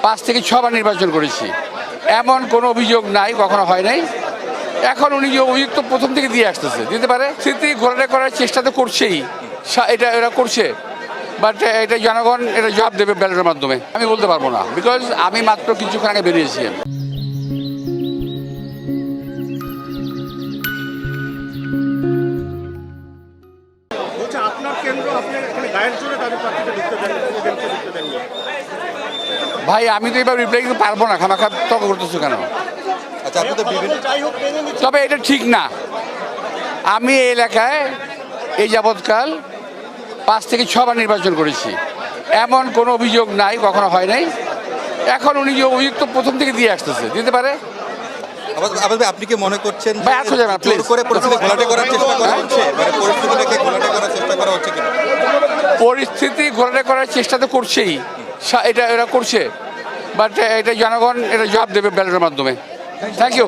5 থেকে 6 বার নির্বাচন করেছি, এমন কোনো অভিযোগ নাই, কখনো হয় নাই। এখন উনি যে অভিযোগ তো প্রথম থেকে দিয়ে আসতেছে, দিতে পারে। স্মৃতি ঘোরাটা করার চেষ্টা তো করছেই, এটা এরা করছে, বাট এটা জনগণ এটা জবাব দেবে ব্যালটের মাধ্যমে। আমি বলতে পারবো না, বিকজ আমি মাত্র কিছুক্ষণ আগে বেরিয়েছি। ভাই আমি তো এবার রিপ্লাই দিতে পারবো না, খামাখা তর্ক করতেছো কেন? তবে এটা ঠিক না। আমি এই এলাকায় এই যাবৎকাল 5 থেকে 6 বার নির্বাচন করেছি, এমন কোনো অভিযোগ নাই, কখনো হয় নাই। এখন উনি যে অভিযোগ তো প্রথম থেকে দিয়ে আসতেছে, দিতে পারে। আপনি কি মনে করছেন পরিস্থিতি ঘোরাটা করার চেষ্টা তো করছেই, এটা এরা করছে, বাট এটা জনগণ এটা জবাব দেবে ব্যালটের মাধ্যমে। Thank you.